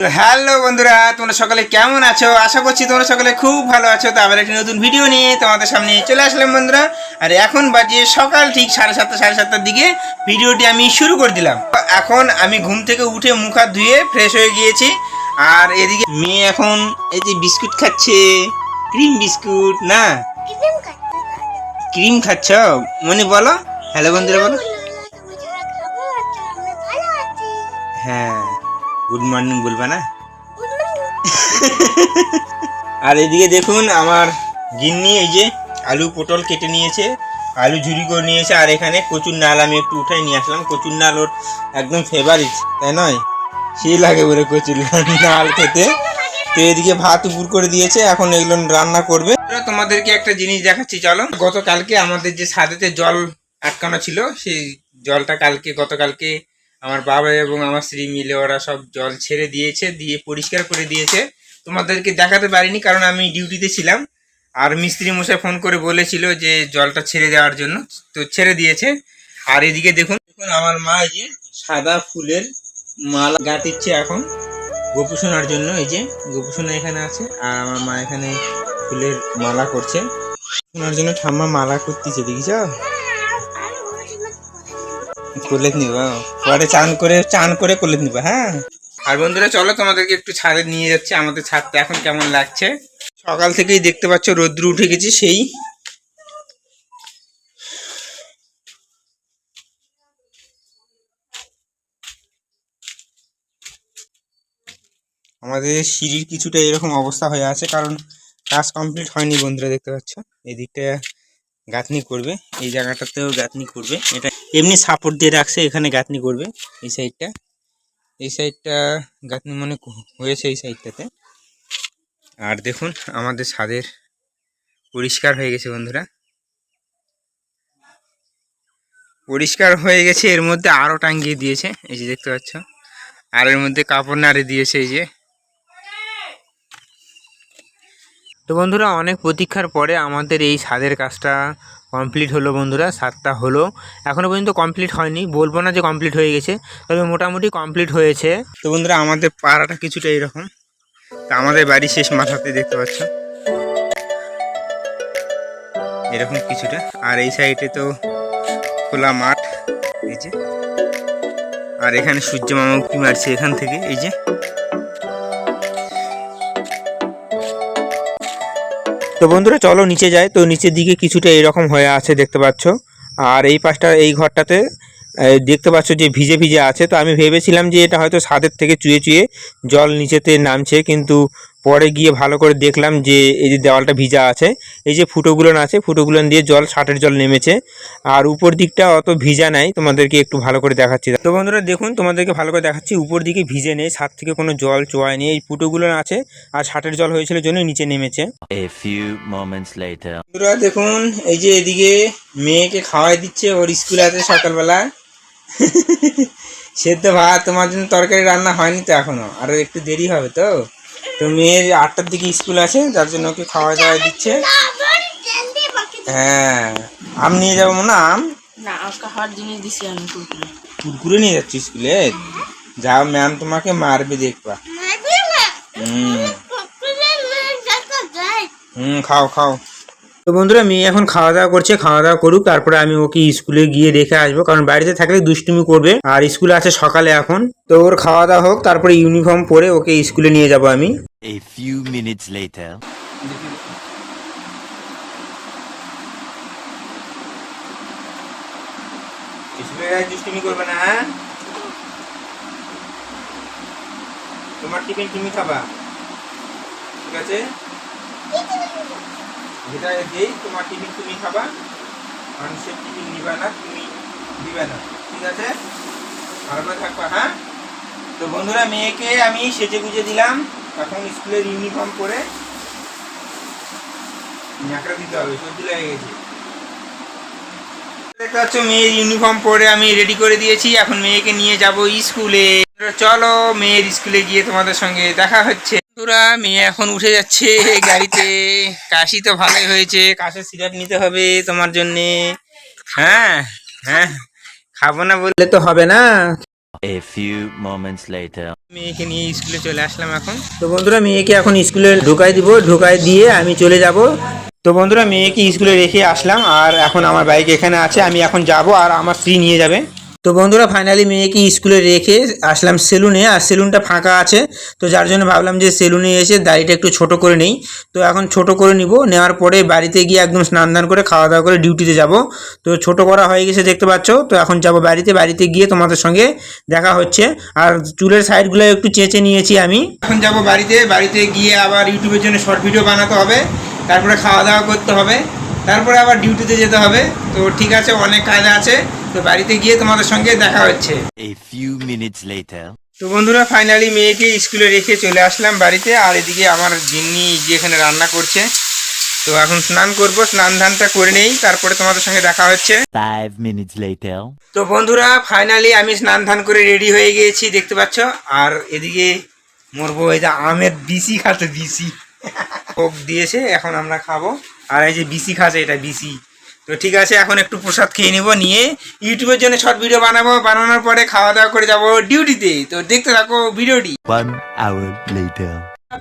তো হ্যালো বন্ধুরা, তোমরা সকলে কেমন আছো? আশা করছি তোমরা সকলে খুব ভালো আছো। তো আবার একটি নতুন ভিডিও নিয়ে তোমাদের সামনে চলে আসলাম বন্ধুরা। আর এখন বাজে সকাল ঠিক 7:30-7:30টার দিকে ভিডিওটি আমি শুরু করে দিলাম। এখন আমি ঘুম থেকে উঠে মুখ হাত ধুয়ে ফ্রেশ হয়ে গিয়েছি। আর এদিকে মেয়ে এখন এই যে বিস্কুট খাচ্ছে, ক্রিম বিস্কুট না ক্রিম খাচ্ছ মনে বলো। হ্যালো বন্ধুরা বলো। হ্যাঁ, গুড মর্নিং বলবা না? আর এদিকে দেখুন আমার গিন্নি এই যে আলু পটল কেটে নিয়েছে, আলু ঝুরি করে নিয়েছে। আর এখানে কচুর নাল আমি একটু উঠাই নিয়ে আসলাম। কচুর নাল ওর একদম ফেভারিট, তাই নয়? সেই লাগে বলে কচুর নাল খেতে। তো এদিকে ভাত উপর করে দিয়েছে, এখন এগুলো রান্না করবে। তোমাদেরকে একটা জিনিস দেখাচ্ছি, চলো। গতকালকে আমাদের যে ছাদেতে জল আটকানো ছিল, সেই জলটা গতকালকে আমার বাবা এবং আমার স্ত্রী মিলে ওরা সব জল ছেড়ে দিয়েছে, দিয়ে পরিষ্কার করে দিয়েছে। তোমাদেরকে দেখাতে পারিনি কারণ আমি ডিউটিতে ছিলাম। আর মিস্ত্রি মশাই ফোন করে বলেছিল যে জলটা ছেড়ে দেওয়ার জন্য, তো ছেড়ে দিয়েছে। আর এদিকে দেখুন আমার মা এই যে সাদা ফুলের মালা গাঁথিচ্ছে এখন গোপুসোনার জন্য। এই যে গোপুসোনা এখানে আছে, আর আমার মা এখানে ফুলের মালা করছে শোনার জন্য। ঠাম্মা মালা করতেছে, দেখিস করলে নিব পরে চান করে করলে নিব। হ্যাঁ, আর বন্ধুরা চলো তোমাদেরকে একটু ছাদে নিয়ে যাচ্ছে। আমাদের ছাদটা এখন কেমন লাগছে। সকাল থেকেই দেখতে পাচ্ছ রোদ্র উঠে গেছে সেই। আমাদের সিঁড়ির কিছুটা এরকম অবস্থা হয়ে আছে, কারণ কাজ কমপ্লিট হয়নি বন্ধুরা। দেখতে পাচ্ছ এদিকটা গাঁথনি করবে, এই জায়গাটাতেও গাঁথনি করবে। এটা এমনি সাপোর্ট দিয়ে রাখছে, এখানে গাঁথনি করবে। এই সাইডটা গাঁথনি মনে হয়েছে এই সাইডটাতে। আর দেখুন আমাদের ছাদের পরিষ্কার হয়ে গেছে বন্ধুরা, পরিষ্কার হয়ে গেছে। এর মধ্যে আরও টাঙ্গিয়ে দিয়েছে, এই যে দেখতে পাচ্ছ। আর এর মধ্যে কাপড় নাড়ে দিয়েছে এই যে। তো বন্ধুরা অনেক প্রতীক্ষার পরে আমাদের এই ছাদের কাজটা কমপ্লিট হলো বন্ধুরা। ছাদটা হলো, এখনও পর্যন্ত কমপ্লিট হয়নি, বলবো না যে কমপ্লিট হয়ে গেছে, তবে মোটামুটি কমপ্লিট হয়েছে। তো বন্ধুরা আমাদের পাড়াটা কিছুটা এরকম। তা আমাদের বাড়ির শেষ মাথাতে দেখতে পাচ্ছ এরকম কিছুটা। আর এই সাইডে তো খোলা মাঠ, এই যে। আর এখানে সূর্য মামা উঁকি মারছে এখান থেকে, এই যে। তো বন্ধুরা চলো নিচে যাই। তো নিচের দিকে কিছুটা এরকম হয়ে আছে দেখতে পাচ্ছ। আর এই পাশটা এই ঘরটাতে দেখতে পাচ্ছ যে ভিজে ভিজে আছে। তো আমি ভেবেছিলাম যে এটা হয়তো ছাদের থেকে চুয়ে চুয়ে জল নিচেতে নামছে, কিন্তু পরে গিয়ে ভালো করে দেখলাম যে এই যে দেওয়ালটা ভিজা আছে, এই যে ফুটোগুলো আছে, ফুটোগুলো দিয়ে ছাটের জল নেমেছে। আর উপর দিকটা অত ভিজা নাই, তোমাদেরকে একটু ভালো করে দেখাচ্ছি। তো বন্ধুরা দেখুন তোমাদেরকে ভালো করে দেখাচ্ছি, উপর দিকে ভিজে নেই, ছাদ থেকে কোনো জল চোয়ায়নি, এই ফুটোগুলো আছে। আর ছাটের জল হয়েছিল জন্য নিচে নেমেছে। বন্ধুরা দেখুন এই যে এদিকে মেয়েকে খাওয়াই দিচ্ছে, ওর স্কুল আছে সকালবেলা। সেদ্ধ ভাত, তোমার জন্য তরকারি রান্না হয়নি তো এখনো, আরো একটু দেরি হবে। তো তো মেয়ের 8টার দিকে স্কুল আছে, যার জন্য ওকে খাওয়া দাওয়া দিচ্ছে। হ্যাঁ, আম নিয়ে যাবো না? আম না, খাওয়ার জিনিস দিছি আমি কুরকুরে নিয়ে যাচ্ছি স্কুলে? যাও, ম্যাম তোমাকে মারবে দেখবা। খাও খাও। তো বন্ধুরা মেয়ে এখন খাওয়া দাওয়া করছে, খাওয়া দাওয়া করুক, তারপরে আমি ওকে স্কুলে গিয়ে দেখে আসবো, কারণ বাড়িতে থাকলে দুষ্টুমি করবে। আর স্কুলে আছে সকালে এখন, তো ওর খাওয়া দাওয়া হোক, তারপরে ইউনিফর্ম পরে ওকে স্কুলে নিয়ে যাব আমি। A few minutes later. স্কুলে দুষ্টুমি করবে না, হ্যাঁ? তোমার টিফিন তুমি খাবা, ঠিক আছে? যেটা দেই তোমার টিফিন তুমি খাবা, মানুষের টিফিন নিবা না, তুমি দিবে না, ঠিক আছে? ভালো করে থাকবা, হ্যাঁ? তো বন্ধুরা মেয়েকে আমি সেজে গুজে দিলাম, এখন স্কুলের ইউনিফর্ম পরে ন্যাকড়া দিতে হবে, সর্দি লেগে গেছে। দেখতে পাচ্ছ মেয়ের ইউনিফর্ম পরে আমি রেডি করে দিয়েছি, এখন মেয়েকে নিয়ে যাব স্কুলে। চলো মেয়ের স্কুলে গিয়ে তোমাদের সঙ্গে দেখা হচ্ছে। বন্ধুরা মেয়ে এখন উঠে যাচ্ছে গাড়িতে। কাশি তো ভালোই হয়েছে, কাশের সিরাপ নিতে হবে তোমার জন্যে। হ্যাঁ হ্যাঁ, খাবো না বললে তো হবে না। A few moments later. মেয়েকে নিয়ে স্কুলে চলে আসলাম এখন। তো বন্ধুরা মেয়েকে এখন স্কুলে ঢোকাই দিব, ঢোকাই দিয়ে আমি চলে যাব। তো বন্ধুরা মেয়েকে স্কুলে রেখে আসলাম আর এখন আমার বাইক এখানে আছে, আমি এখন যাব আর আমার স্ত্রী নিয়ে যাবে। তো বন্ধুরা ফাইনালি মেয়েকে স্কুলে রেখে আসলাম সেলুনে, আর সেলুনটা ফাঁকা আছে। তো যার জন্য ভাবলাম যে সেলুনে এসে দাড়িটা একটু ছোট করে নেই। তো এখন ছোট করে নিব, নেওয়ার পরে বাড়িতে গিয়ে একদম স্নান ধান করে খাওয়া দাওয়া করে ডিউটিতে যাব। তো ছোট করা হয়ে গেছে দেখতে পাচ্ছ। তো এখন যাব বাড়িতে গিয়ে তোমাদের সঙ্গে দেখা হচ্ছে। আর চুলের সাইডগুলো একটু চেঁচে নিয়েছি আমি। এখন যাব বাড়িতে গিয়ে আবার ইউটিউবের জন্য শর্ট ভিডিও বানাতে হবে, তারপরে খাওয়া দাওয়া করতে হবে, তারপরে আবার ডিউটিতে যেতে হবে। তো ঠিক আছে, অনেক কাজ আছে। তো বাড়িতে গিয়ে তোমাদের সঙ্গে দেখা হচ্ছে। A few minutes later. তো বন্ধুরা ফাইনালি মেয়েকে স্কুলে রেখে চলে আসলাম বাড়িতে, আর এদিকে আমার গিন্নি যেখানে রান্না করছে। তো এখন স্নান করব, স্নান ধানটা করে নেই, তারপরে তোমাদের সঙ্গে দেখা হচ্ছে। 5 minutes later. তো বন্ধুরা ফাইনালি আমি স্নান ধান করে রেডি হয়ে গিয়েছি দেখতে পাচ্ছ। আর এদিকে মরবো এই যে আমের বিসি খাচ্ছে, বিসি ওক দিয়েছে, এখন আমরা খাবো। আর এই যে বিসি খাচ্ছে, এটা বিসি। তো ঠিক আছে, এখন একটু প্রসাদ খেয়ে নেবো, নিয়ে ইউটিউবের জন্য শর্ট ভিডিও বানাবো, বানানোর পরে খাওয়া দাওয়া করে যাব ডিউটিতে। তো দেখতে থাকো ভিডিওটি। 1 hour later.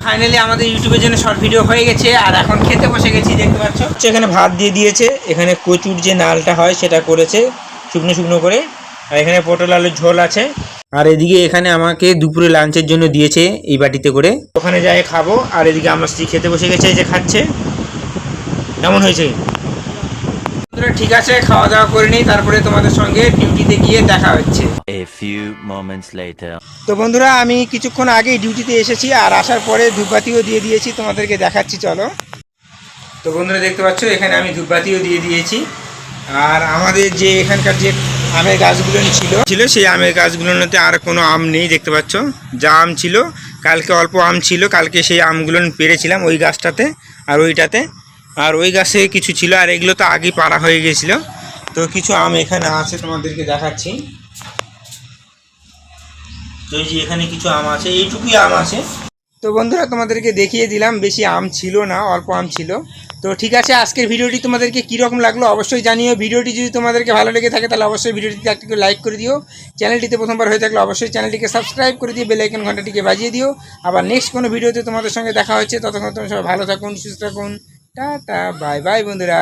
ফাইনালি আমাদের ইউটিউবের জন্য শর্ট ভিডিও হয়ে গেছে, আর এখন খেতে বসে গেছি দেখতে পাচ্ছ। এখানে ভাত দিয়ে দিয়েছে, এখানে কচুর যে নালটা হয় সেটা করেছে শুকনো শুকনো করে, আর এখানে পটল আলুর ঝোল আছে। আর এদিকে এখানে আমাকে দুপুরে লাঞ্চের জন্য দিয়েছে এই বাটিতে করে, ওখানে যাই খাবো। আর এদিকে আমার স্ত্রী খেতে বসে গেছে, এই যে খাচ্ছে। কেমন হয়েছে? ঠিক আছে, খাওয়া দাওয়া করে নিই, তারপরে তোমাদের সঙ্গে ডিউটিতে গিয়ে দেখা হচ্ছে। A few moments later. তো বন্ধুরা আমি কিছুক্ষণ আগেই ডিউটিতে এসেছি, আর আসার পরে ধূপবাতিও দিয়ে দিয়েছি, তোমাদেরকে দেখাচ্ছি চলো। তো বন্ধুরা দেখতে পাচ্ছ এখানে আমি ধূপবাতিও দিয়ে দিয়েছি। আর আমাদের যে এখানকার যে আমের গাছগুলো ছিল সেই আমের গাছগুলোতে আর কোনো আম নেই দেখতে পাচ্ছ। যা আম ছিল কালকে অল্প আম ছিল, কালকে সেই আমগুলো পেরেছিলাম ওই গাছটাতে আর ওইটাতে। আর ওই গাছে কিছু ছিল, আর এগুলো তো আগেই পাড়া হয়ে গেছিলো। তো কিছু আম এখানে আছে, তোমাদেরকে দেখাচ্ছি। তো এই যে এখানে কিছু আম আছে, এইটুকুই আম আছে। তো বন্ধুরা তোমাদেরকে দেখিয়ে দিলাম, বেশি আম ছিল না, অল্প আম ছিল। তো ঠিক আছে, আজকের ভিডিওটি তোমাদেরকে কীরকম লাগলো অবশ্যই জানিও। ভিডিওটি যদি তোমাদেরকে ভালো লেগে থাকে তাহলে অবশ্যই ভিডিওটিতে একটু লাইক করে দিও। চ্যানেলটিতে প্রথমবার হয়ে থাকলে অবশ্যই চ্যানেলটিকে সাবস্ক্রাইব করে দিয়ে বেল আইকন ঘন্টাটিকে বাজিয়ে দিও। আবার নেক্সট কোনো ভিডিওতে তোমাদের সঙ্গে দেখা হচ্ছে, ততক্ষণ তোমরা সবাই ভালো থাকুন, সুস্থ থাকুন। টাটা বাই বাই বন্ধুরা।